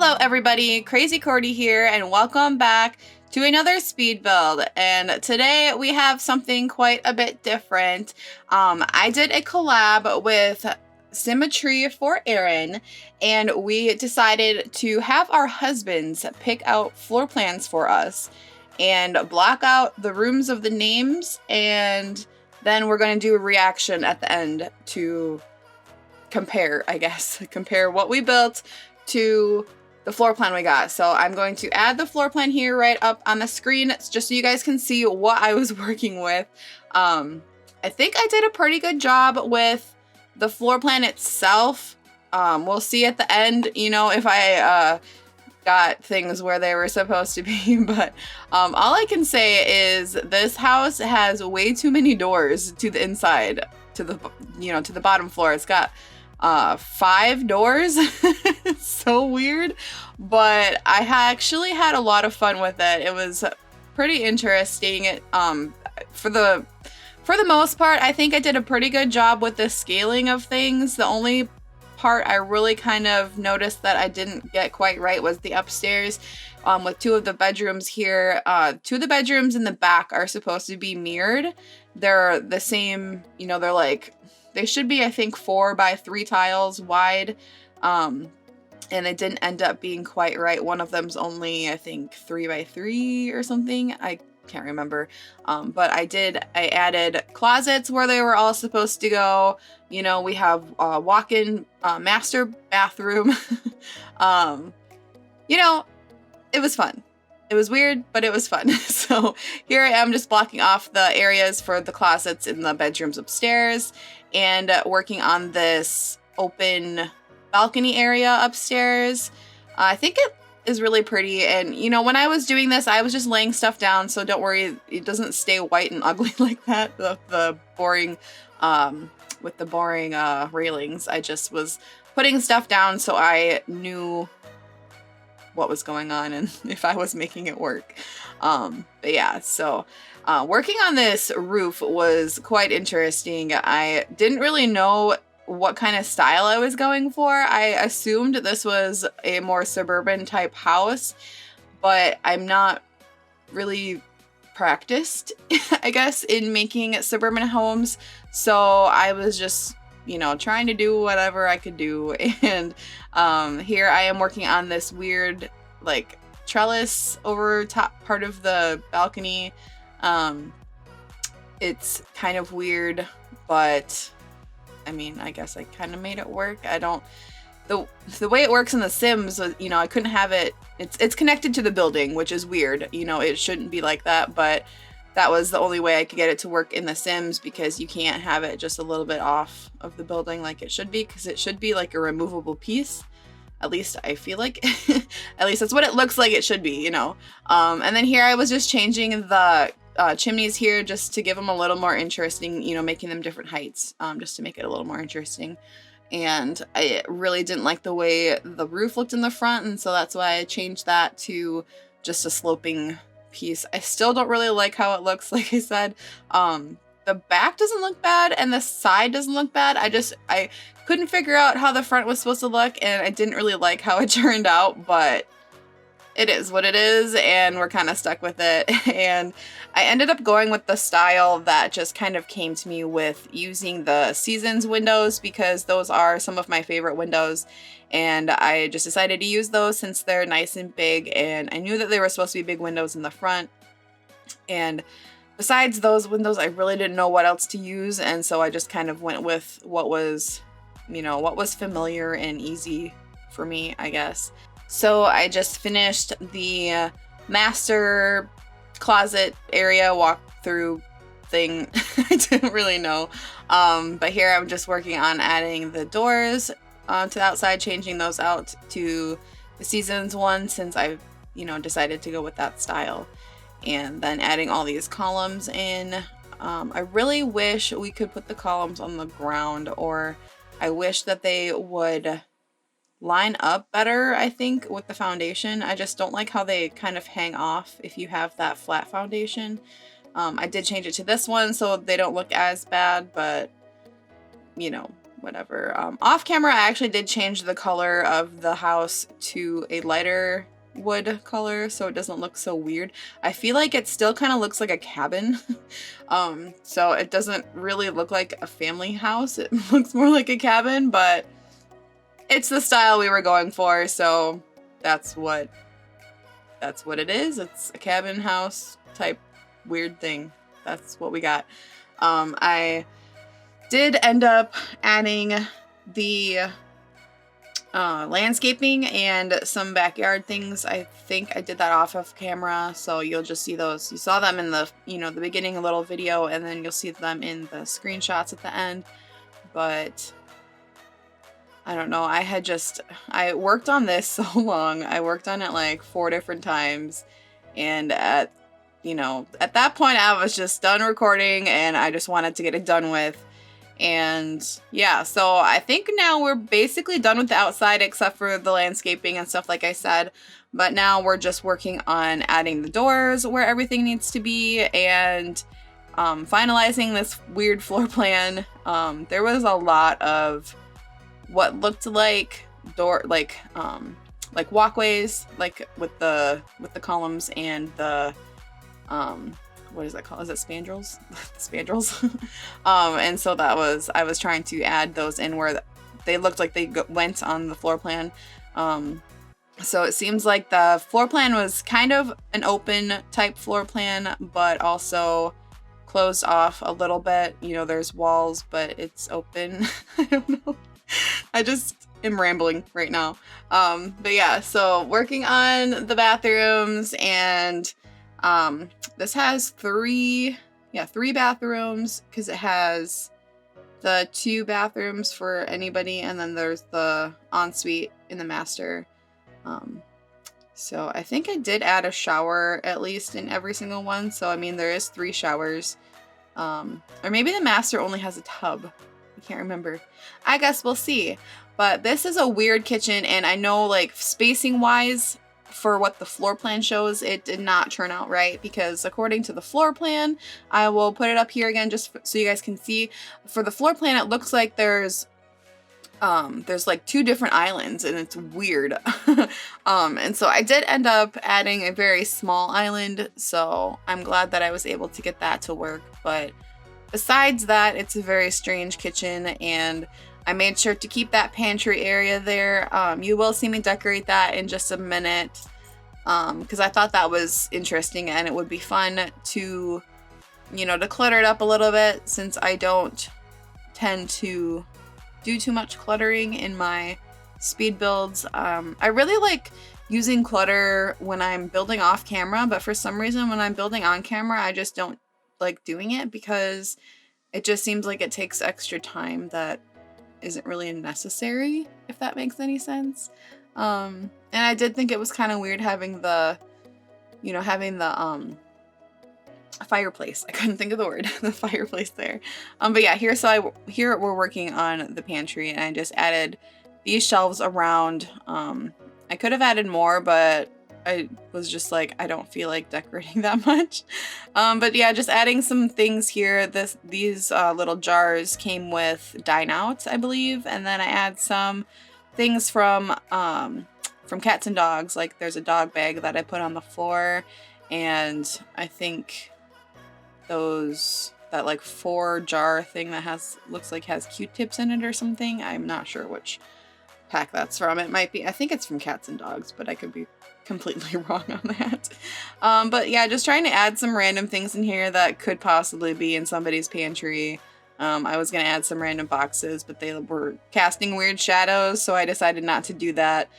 Hello everybody, Crazy Cordy here, and welcome back to another speed build. And today we have something quite a bit different. I did a collab with Symmetry for Erin, and we decided to have our husbands pick out floor plans for us and block out the rooms of the names, and then we're going to do a reaction at the end to compare, I guess, compare what we built to the floor plan we got. So I'm going to add the floor plan here right up on the screen just so you guys can see what I was working with. I think I did a pretty good job with the floor plan itself. We'll see at the end, you know, if I got things where they were supposed to be, but all I can say is this house has way too many doors to the inside, to the, you know, to the bottom floor. It's got 5 doors. It's so weird, but I actually had a lot of fun with it. It was pretty interesting. For the most part, I think I did a pretty good job with the scaling of things. The only part I really kind of noticed that I didn't get quite right was the upstairs. With 2 of the bedrooms here, 2 of the bedrooms in the back are supposed to be mirrored. They're the same, you know, they're like, they should be, I think, 4 by 3 tiles wide, and it didn't end up being quite right. One of them's only, I think, 3 by 3 or something. I can't remember, but I added closets where they were all supposed to go. You know, we have a walk-in master bathroom. You know, it was fun. It was weird, but it was fun. So here I am just blocking off the areas for the closets in the bedrooms upstairs and working on this open balcony area upstairs. I think it is really pretty. And, you know, when I was doing this, I was just laying stuff down. So don't worry, it doesn't stay white and ugly like that. The boring, with the boring railings. I just was putting stuff down so I knew what was going on and if I was making it work. But yeah, so working on this roof was quite interesting. I didn't really know what kind of style I was going for. I assumed this was a more suburban type house, but I'm not really practiced, I guess, in making suburban homes. So I was just, you know, trying to do whatever I could do. And here I am working on this weird, like, trellis over top part of the balcony. It's kind of weird, but I mean, I guess I kind of made it work. I don't, the way it works in The Sims, you know, I couldn't have it, it's connected to the building, which is weird. You know, it shouldn't be like that, but that was the only way I could get it to work in The Sims, because you can't have it just a little bit off of the building like it should be, because it should be like a removable piece. At least I feel like, at least that's what it looks like it should be, you know. And then here I was just changing the chimneys here just to give them a little more interesting, you know, making them different heights, just to make it a little more interesting. And I really didn't like the way the roof looked in the front, and so that's why I changed that to just a sloping piece. I still don't really like how it looks, like I said. The back doesn't look bad and the side doesn't look bad. I couldn't figure out how the front was supposed to look, and I didn't really like how it turned out, but it is what it is, and we're kind of stuck with it. And I ended up going with the style that just kind of came to me with using the Seasons windows, because those are some of my favorite windows, and I just decided to use those since they're nice and big, and I knew that they were supposed to be big windows in the front. And besides those windows, I really didn't know what else to use, and so I just kind of went with what was, you know, what was familiar and easy for me, I guess. So I just finished the master closet area walkthrough thing. I didn't really know. But here I'm just working on adding the doors to the outside, changing those out to the Seasons one, since I've, you know, decided to go with that style. And then adding all these columns in. I really wish we could put the columns on the ground, or I wish that they would line up better, I think, with the foundation. I just don't like how they kind of hang off if you have that flat foundation. I did change it to this one so they don't look as bad, but, you know, whatever. Off camera, I actually did change the color of the house to a lighter wood color so it doesn't look so weird. I feel like it still kind of looks like a cabin. So it doesn't really look like a family house. It looks more like a cabin, but it's the style we were going for, so that's what it is. It's a cabin house type weird thing. That's what we got. I did end up adding the landscaping and some backyard things. I think I did that off of camera, so you'll just see those. You saw them in the, you know, the beginning, a little video, and then you'll see them in the screenshots at the end. But I don't know, I worked on this so long. I worked on it like 4 different times, and at that point I was just done recording and I just wanted to get it done with. And yeah, so I think now we're basically done with the outside except for the landscaping and stuff like I said. But now we're just working on adding the doors where everything needs to be and finalizing this weird floor plan. There was a lot of what looked like walkways, like with the columns and the what is that called? Is it spandrels? Spandrels. And so I was trying to add those in where they looked like they went on the floor plan. So it seems like the floor plan was kind of an open type floor plan, but also closed off a little bit. You know, there's walls, but it's open. I don't know. I just am rambling right now. But yeah, so working on the bathrooms, and this has three bathrooms because it has the 2 bathrooms for anybody, and then there's the ensuite in the master. So I think I did add a shower at least in every single one. So I mean, there is 3 showers. Or maybe the master only has a tub. I can't remember. I guess we'll see. But this is a weird kitchen, and I know, like, spacing wise for what the floor plan shows, it did not turn out right, because according to the floor plan, I will put it up here again just so you guys can see. For the floor plan, it looks like there's like 2 different islands, and it's weird. And so I did end up adding a very small island, so I'm glad that I was able to get that to work. But besides that, it's a very strange kitchen, and I made sure to keep that pantry area there. You will see me decorate that in just a minute, because I thought that was interesting and it would be fun to, to clutter it up a little bit, since I don't tend to do too much cluttering in my speed builds. I really like using clutter when I'm building off camera, but for some reason when I'm building on camera, I just don't like doing it, because it just seems like it takes extra time that isn't really necessary, if that makes any sense. And I did think it was kind of weird having the fireplace. I couldn't think of the word. The fireplace there. But yeah, here we're working on the pantry, and I just added these shelves around. I could have added more, but I was just like, I don't feel like decorating that much. But yeah, just adding some things here. These little jars came with Dine Out, I believe, and then I add some things from Cats and Dogs. Like, there's a dog bag that I put on the floor, and I think that like 4 jar thing that looks like has Q-tips in it or something. I'm not sure which pack that's from. It might be, I think it's from Cats and Dogs, but I could be completely wrong on that. But yeah, just trying to add some random things in here that could possibly be in somebody's pantry. I was gonna add some random boxes, but they were casting weird shadows, so I decided not to do that,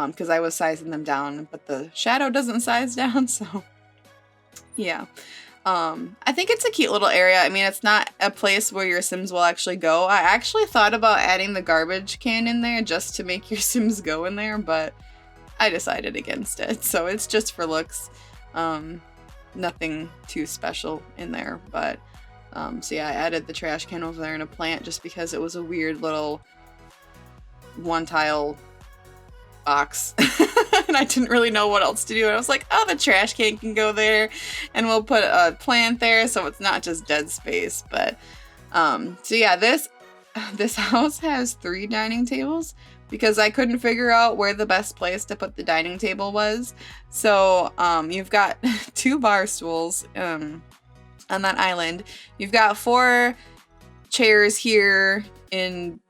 because I was sizing them down, but the shadow doesn't size down, so yeah. I think it's a cute little area. I mean, it's not a place where your Sims will actually go. I actually thought about adding the garbage can in there just to make your Sims go in there, but I decided against it. So it's just for looks. Nothing too special in there, but so yeah, I added the trash can over there and a plant just because it was a weird little 1-tile box. And I didn't really know what else to do, and I was like, oh, the trash can go there, and we'll put a plant there so it's not just dead space. But so yeah, this this house has 3 dining tables because I couldn't figure out where the best place to put the dining table was. So you've got 2 bar stools on that island. You've got 4 chairs here in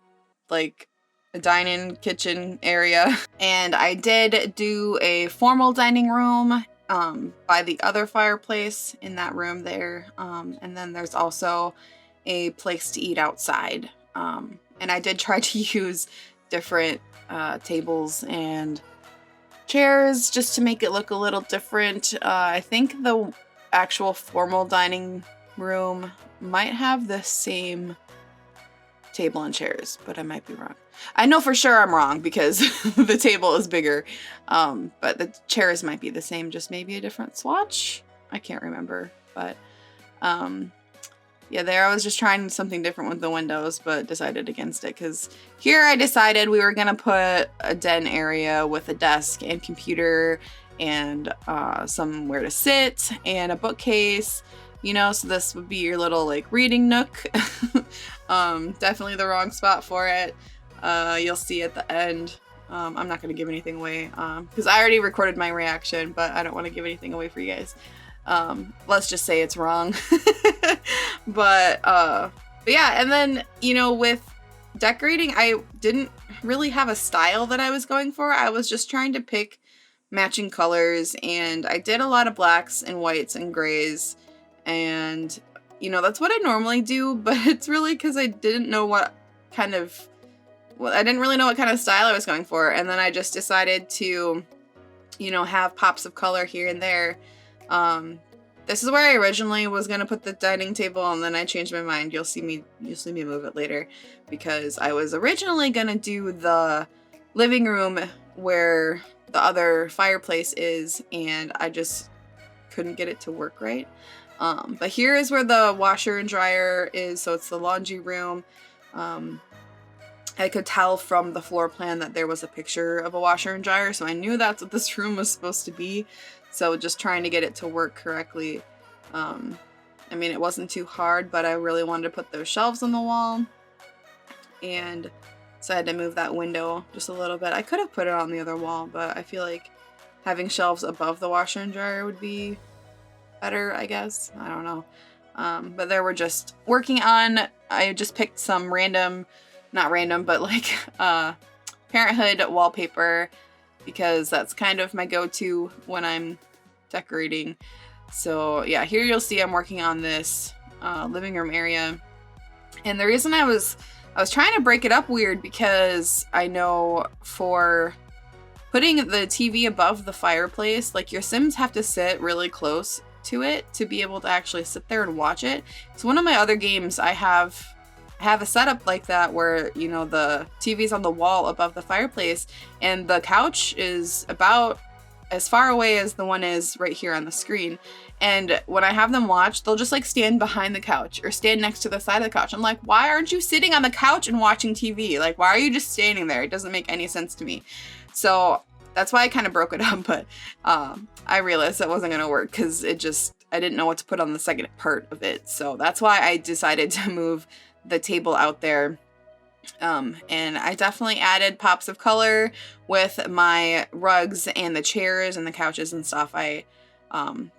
like a dining kitchen area. And I did do a formal dining room by the other fireplace in that room there. And then there's also a place to eat outside. And I did try to use different tables and chairs just to make it look a little different. I think the actual formal dining room might have the same table and chairs, but I might be wrong. I know for sure I'm wrong because the table is bigger, but the chairs might be the same, just maybe a different swatch. I can't remember, but yeah, there I was just trying something different with the windows, but decided against it because here I decided we were gonna put a den area with a desk and computer and somewhere to sit and a bookcase, you know, so this would be your little like reading nook. Definitely the wrong spot for it. You'll see at the end. I'm not gonna give anything away because I already recorded my reaction, but I don't want to give anything away for you guys. Let's just say it's wrong. But yeah, and then, you know, with decorating, I didn't really have a style that I was going for. I was just trying to pick matching colors, and I did a lot of blacks and whites and grays, and you know, that's what I normally do, but it's really because I didn't know I didn't really know what kind of style I was going for, and then I just decided to, you know, have pops of color here and there. This is where I originally was gonna put the dining table, and then I changed my mind. You'll see me move it later, because I was originally gonna do the living room where the other fireplace is, and I just couldn't get it to work right. But here is where the washer and dryer is, so it's the laundry room. I could tell from the floor plan that there was a picture of a washer and dryer, so I knew that's what this room was supposed to be. So just trying to get it to work correctly. I mean, it wasn't too hard, but I really wanted to put those shelves on the wall. And so I had to move that window just a little bit. I could have put it on the other wall, but I feel like having shelves above the washer and dryer would be better, I guess. I don't know. But there we're just working on, I just picked some random, not random, but like Parenthood wallpaper, because that's kind of my go-to when I'm decorating. So yeah, here you'll see I'm working on this living room area. And the reason I was trying to break it up weird, because I know for putting the TV above the fireplace, like your Sims have to sit really close to it to be able to actually sit there and watch it. So one of my other games, I have a setup like that where, you know, the TV's on the wall above the fireplace and the couch is about as far away as the one is right here on the screen. And when I have them watch, they'll just like stand behind the couch or stand next to the side of the couch. I'm like, why aren't you sitting on the couch and watching TV? Like, why are you just standing there? It doesn't make any sense to me. So that's why I kind of broke it up, but I realized that wasn't gonna work because I didn't know what to put on the second part of it. So that's why I decided to move the table out there. And I definitely added pops of color with my rugs and the chairs and the couches and stuff. I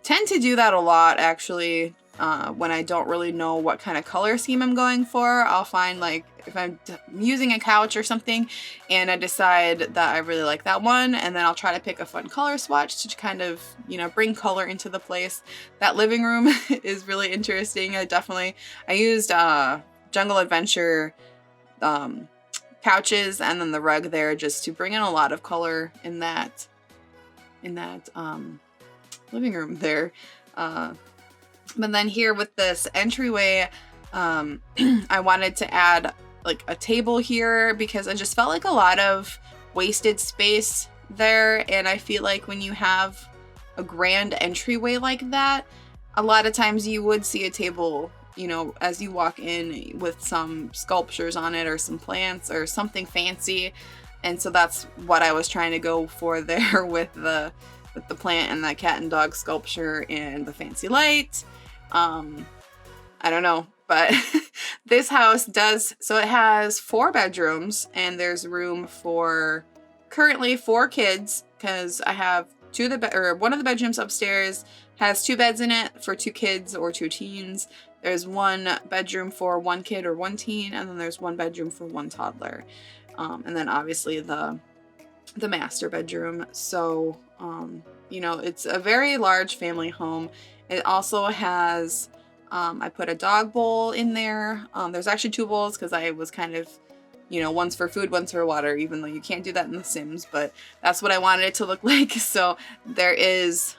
tend to do that a lot, actually. When I don't really know what kind of color scheme I'm going for, I'll find, like, if I'm using a couch or something and I decide that I really like that one, and then I'll try to pick a fun color swatch to kind of, you know, bring color into the place. That living room is really interesting. I used Jungle Adventure couches and then the rug there just to bring in a lot of color in that living room there. But then here with this entryway, I wanted to add like a table here because I just felt like a lot of wasted space there. And I feel like when you have a grand entryway like that, a lot of times you would see a table, you know, as you walk in with some sculptures on it or some plants or something fancy. And so that's what I was trying to go for there with the plant and the cat and dog sculpture and the fancy light. I don't know. But this house does, so it has 4 bedrooms, and there's room for currently 4 kids, because I have one of the bedrooms upstairs has 2 beds in it for 2 kids or 2 teens. There's 1 bedroom for 1 kid or 1 teen, and then there's 1 bedroom for 1 toddler. And then obviously the master bedroom. So, you know, it's a very large family home. It also has, I put a dog bowl in there. There's actually 2 bowls because I was kind of, you know, one's for food, one's for water, even though you can't do that in The Sims, but that's what I wanted it to look like. So there is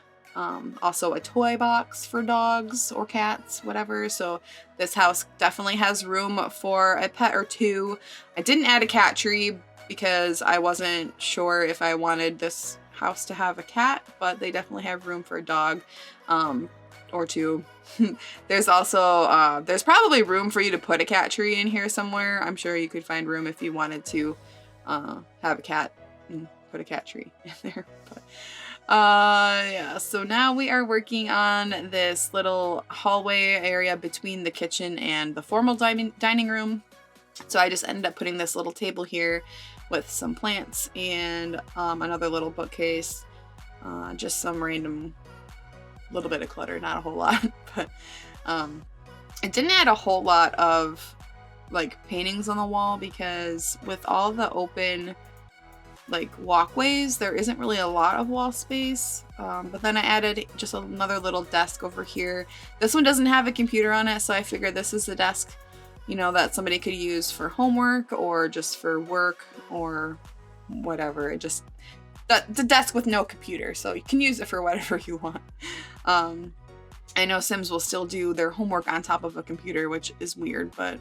also a toy box for dogs or cats, whatever. So this house definitely has room for a pet or 2. I didn't add a cat tree because I wasn't sure if I wanted this house to have a cat, but they definitely have room for a dog or 2. There's also, there's probably room for you to put a cat tree in here somewhere. I'm sure you could find room if you wanted to have a cat and put a cat tree in there. But yeah, so now we are working on this little hallway area between the kitchen and the formal dining room. So I just ended up putting this little table here with some plants and another little bookcase, just some random little bit of clutter, not a whole lot, but it didn't add a whole lot of like paintings on the wall because with all the open like walkways, there isn't really a lot of wall space. But then I added just another little desk over here. This one doesn't have a computer on it, so I figured this is the desk, you know, that somebody could use for homework or just for work or whatever. It just, the desk with no computer, so you can use it for whatever you want. I know Sims will still do their homework on top of a computer, which is weird, but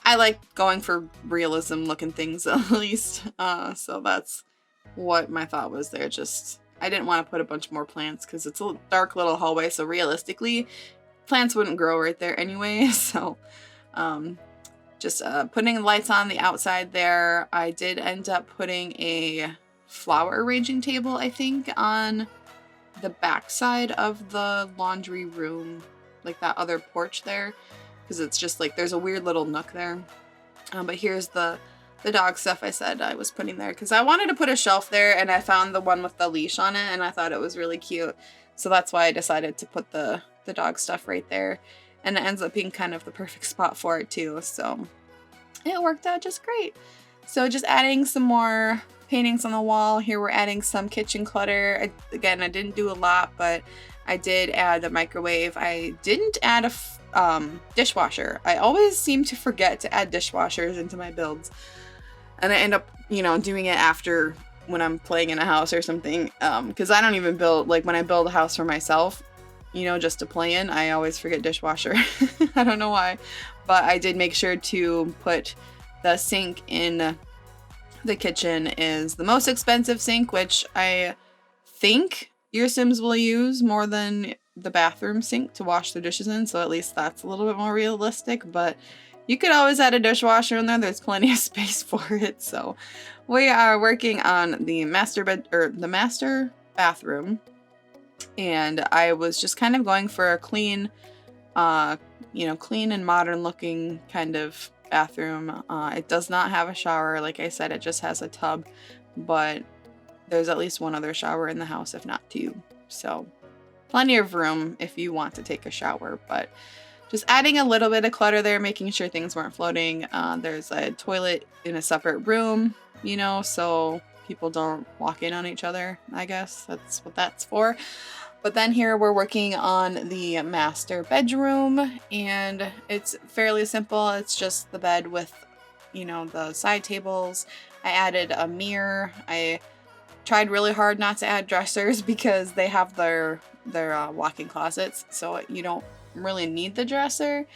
I like going for realism looking things at least. So that's what my thought was there. Just, I didn't want to put a bunch more plants because it's a dark little hallway, so realistically plants wouldn't grow right there anyway. So just putting lights on the outside there. I did end up putting a flower arranging table, I think, on the back side of the laundry room, like that other porch there, because it's just like there's a weird little nook there. But here's the dog stuff I said I was putting there because I wanted to put a shelf there, and I found the one with the leash on it and I thought it was really cute, so that's why I decided to put the dog stuff right there, and it ends up being kind of the perfect spot for it too, so it worked out just great. So just adding some more paintings on the wall. Here we're adding some kitchen clutter. Again, I didn't do a lot, but I did add the microwave. I didn't add a dishwasher. I always seem to forget to add dishwashers into my builds, and I end up, you know, doing it after when I'm playing in a house or something, because I don't even build, like when I build a house for myself, you know, just to play in, I always forget dishwasher. I don't know why, but I did make sure to put the sink in the kitchen is the most expensive sink, which I think your Sims will use more than the bathroom sink to wash their dishes in, so at least that's a little bit more realistic, but you could always add a dishwasher in there. There's plenty of space for it. So we are working on the master bathroom, and I was just kind of going for a clean, you know, clean and modern looking kind of bathroom. It does not have a shower. Like I said, it just has a tub, but there's at least one other shower in the house, if not 2. So plenty of room if you want to take a shower, but just adding a little bit of clutter there, making sure things weren't floating. There's a toilet in a separate room, you know, so people don't walk in on each other. I guess that's what that's for. But then here we're working on the master bedroom, and it's fairly simple. It's just the bed with, you know, the side tables. I added a mirror. I tried really hard not to add dressers because they have their walk-in closets, so you don't really need the dresser.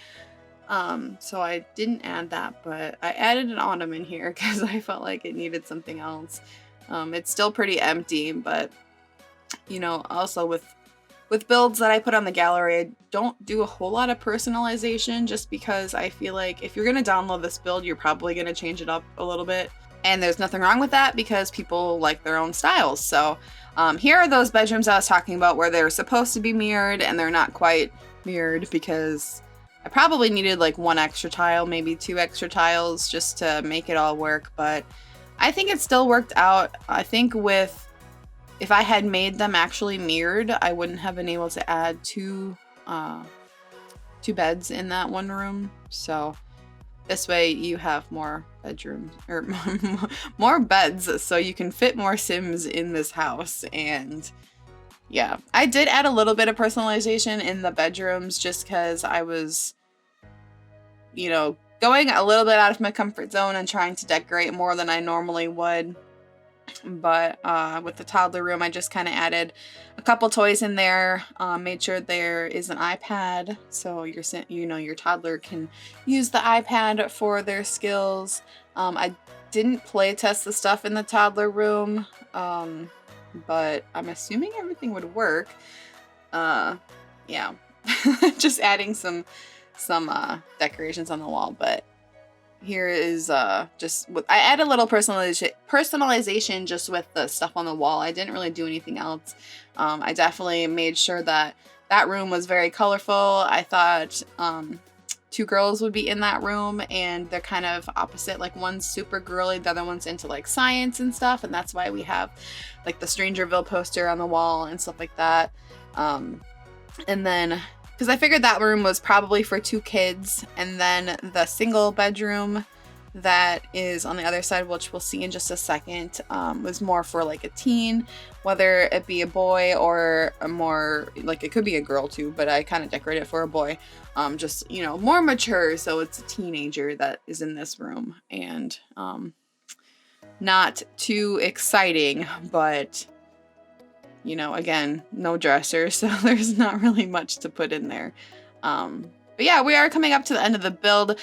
So I didn't add that, but I added an ottoman here because I felt like it needed something else. It's still pretty empty, but you know, also with builds that I put on the gallery, I don't do a whole lot of personalization just because I feel like if you're going to download this build, you're probably going to change it up a little bit. And there's nothing wrong with that because people like their own styles. So here are those bedrooms I was talking about where they're supposed to be mirrored and they're not quite mirrored because I I probably needed like 1 extra tile, maybe 2 extra tiles just to make it all work, but I think it still worked out. I think if I had made them actually mirrored, I wouldn't have been able to add two beds in that one room. So this way you have more bedrooms, or more beds, so you can fit more Sims in this house. And yeah, I did add a little bit of personalization in the bedrooms just because I was, you know, going a little bit out of my comfort zone and trying to decorate more than I normally would. But with the toddler room, I just kind of added a couple toys in there, made sure there is an iPad, so your toddler can use the iPad for their skills. I didn't play test the stuff in the toddler room, but I'm assuming everything would work. Yeah, just adding some decorations on the wall, but here is just I add a little personalization just with the stuff on the wall. I didn't really do anything else. I definitely made sure that room was very colorful. I thought 2 girls would be in that room, and they're kind of opposite. Like, one's super girly, the other one's into like science and stuff, and that's why we have like the Strangerville poster on the wall and stuff like that. And then, because I figured that room was probably for 2 kids, and then the single bedroom that is on the other side, which we'll see in just a second, was more for like a teen, whether it be a boy or a more, like, it could be a girl too, but I kind of decorated it for a boy, just, you know, more mature, so it's a teenager that is in this room, and not too exciting, but you know, again, no dresser, so there's not really much to put in there. But yeah, we are coming up to the end of the build.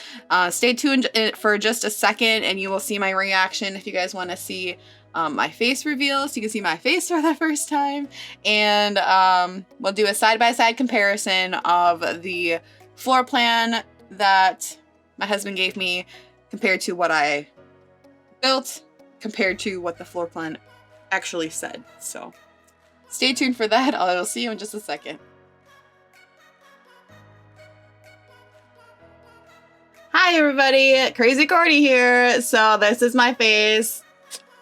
Stay tuned for just a second and you will see my reaction if you guys want to see my face reveal, so you can see my face for the first time. And we'll do a side-by-side comparison of the floor plan that my husband gave me compared to what I built, compared to what the floor plan actually said. So stay tuned for that. I'll see you in just a second. Hi everybody, Crazy Cordy here. So this is my face.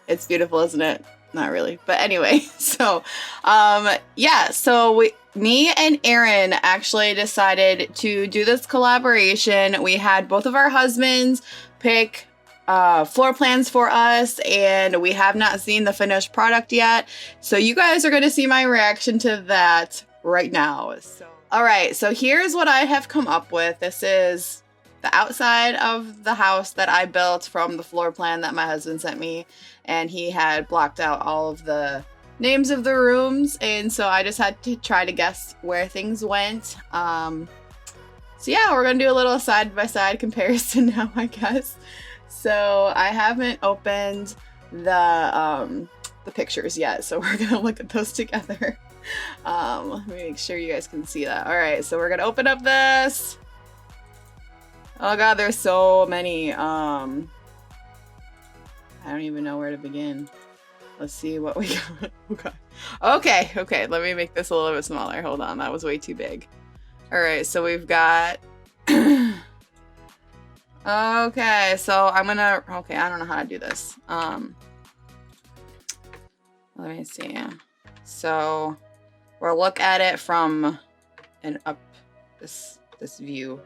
It's beautiful, isn't it? Not really, but anyway. So, yeah. So me and Erin actually decided to do this collaboration. We had both of our husbands pick floor plans for us, and we have not seen the finished product yet, so you guys are going to see my reaction to that right now. So all right, so here's what I have come up with. This is the outside of the house that I built from the floor plan that my husband sent me, and he had blocked out all of the names of the rooms, and so I just had to try to guess where things went. So yeah, we're gonna do a little side-by-side comparison now, I guess. So I haven't opened the pictures yet, so we're gonna look at those together. Let me make sure you guys can see that. All right, so we're gonna open up this. Oh god, there's so many. I don't even know where to begin. Let's see what we got. Okay, let me make this a little bit smaller. Hold on, that was way too big. All right, so we've got. Okay, so I don't know how to do this. Let me see. So we'll look at it from an up this view.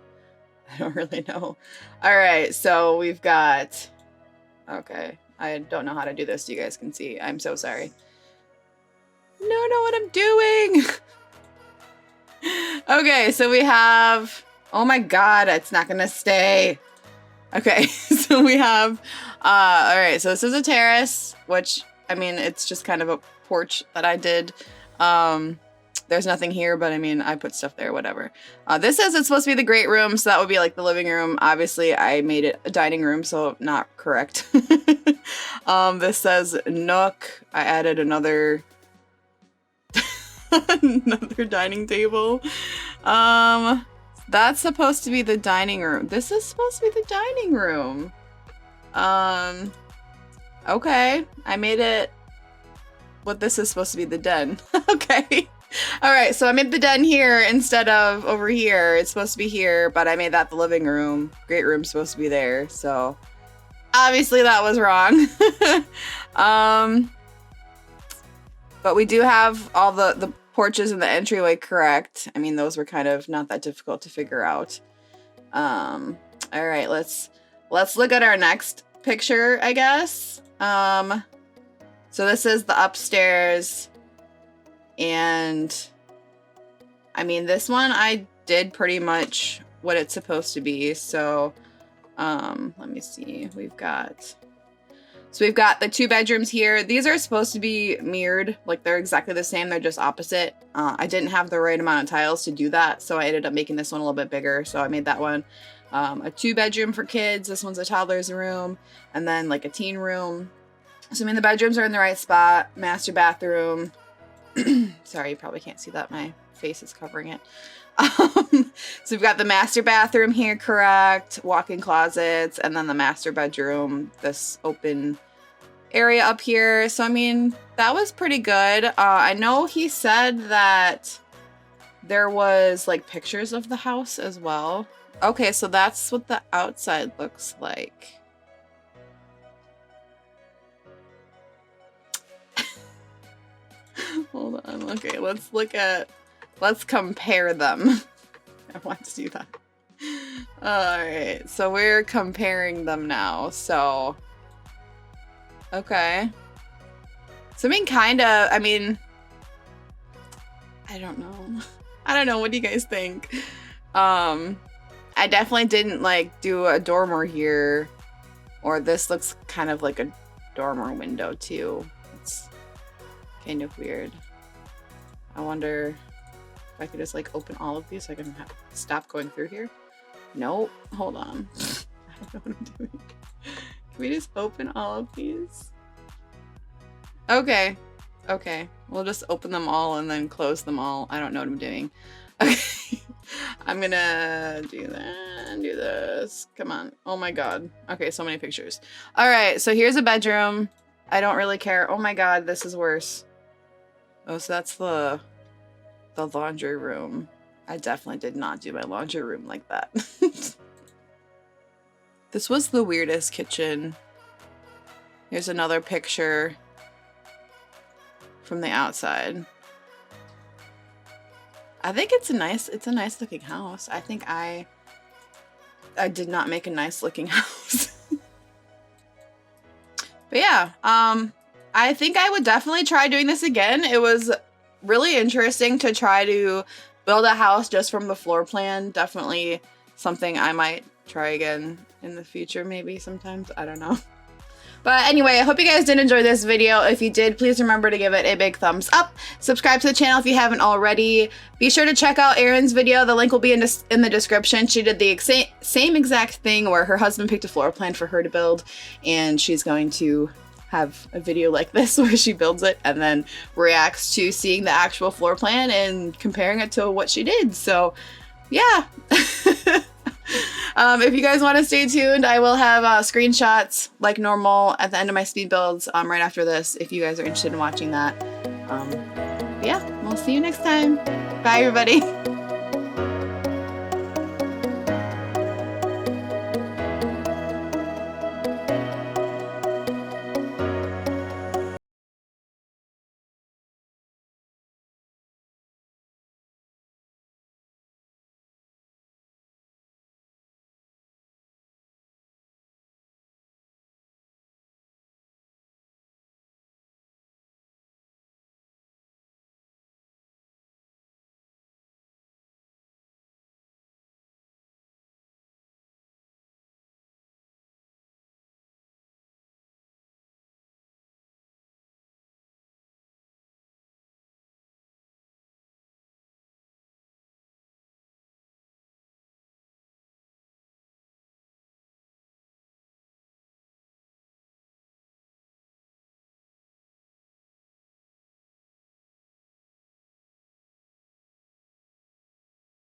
I don't really know. All right, so we've got, okay, I don't know how to do this so you guys can see. I'm so sorry. No, know what I'm doing. Okay, so we have, oh my god, it's not gonna stay. Okay, so we have, all right, so this is a terrace, which, I mean, it's just kind of a porch that I did. There's nothing here, but I mean, I put stuff there, whatever. This says it's supposed to be the great room, so that would be like the living room. Obviously, I made it a dining room, so not correct. This says nook. I added another another dining table. That's supposed to be the dining room. This is supposed to be the dining room. Okay, I made it what this is supposed to be the den. Okay. All right, so I made the den here instead of over here. It's supposed to be here, but I made that the living room. Great room's supposed to be there, so obviously that was wrong. But we do have all the porches and the entryway correct. I mean, those were kind of not that difficult to figure out. All right, let's look at our next picture, I guess. So this is the upstairs, and I mean, this one I did pretty much what it's supposed to be. So let me see. We've got the 2 bedrooms here. These are supposed to be mirrored, like they're exactly the same, they're just opposite. I didn't have the right amount of tiles to do that, so I ended up making this one a little bit bigger. So I made that one a 2 bedroom for kids. This one's a toddler's room, and then like a teen room. So I mean, the bedrooms are in the right spot. Master bathroom. Sorry, you probably can't see that. My face is covering it. So we've got the master bathroom here, correct. Walk-in closets, and then the master bedroom, this open area up here. So I mean, that was pretty good. I know he said that there was like pictures of the house as well. Okay, so that's what the outside looks like. Hold on. Okay, let's compare them. I want to do that. Alright, so we're comparing them now. So, okay. So, I mean, I don't know. I don't know. What do you guys think? I definitely didn't like do a dormer here. Or this looks kind of like a dormer window too. It's kind of weird. I wonder if I could just like open all of these so I can stop going through here. Nope. Hold on. I don't know what I'm doing. Can we just open all of these? Okay. Okay. We'll just open them all and then close them all. I don't know what I'm doing. Okay. I'm gonna do that and do this. Come on. Oh my god. Okay, so many pictures. Alright, so here's a bedroom. I don't really care. Oh my god, this is worse. Oh, so that's the laundry room. I definitely did not do my laundry room like that. This was the weirdest kitchen. Here's another picture from the outside. I think it's a nice looking house. I think I did not make a nice looking house. But yeah, I think I would definitely try doing this again. It was really interesting to try to build a house just from the floor plan. Definitely something I might try again in the future, maybe sometimes. I don't know. But anyway, I hope you guys did enjoy this video. If you did, please remember to give it a big thumbs up. Subscribe to the channel if you haven't already. Be sure to check out Erin's video. The link will be in the description. She did the same exact thing where her husband picked a floor plan for her to build, and she's going to have a video like this where she builds it and then reacts to seeing the actual floor plan and comparing it to what she did. So yeah. If you guys want to stay tuned, I will have screenshots like normal at the end of my speed builds right after this if you guys are interested in watching that. Yeah, we'll see you next time. Bye everybody.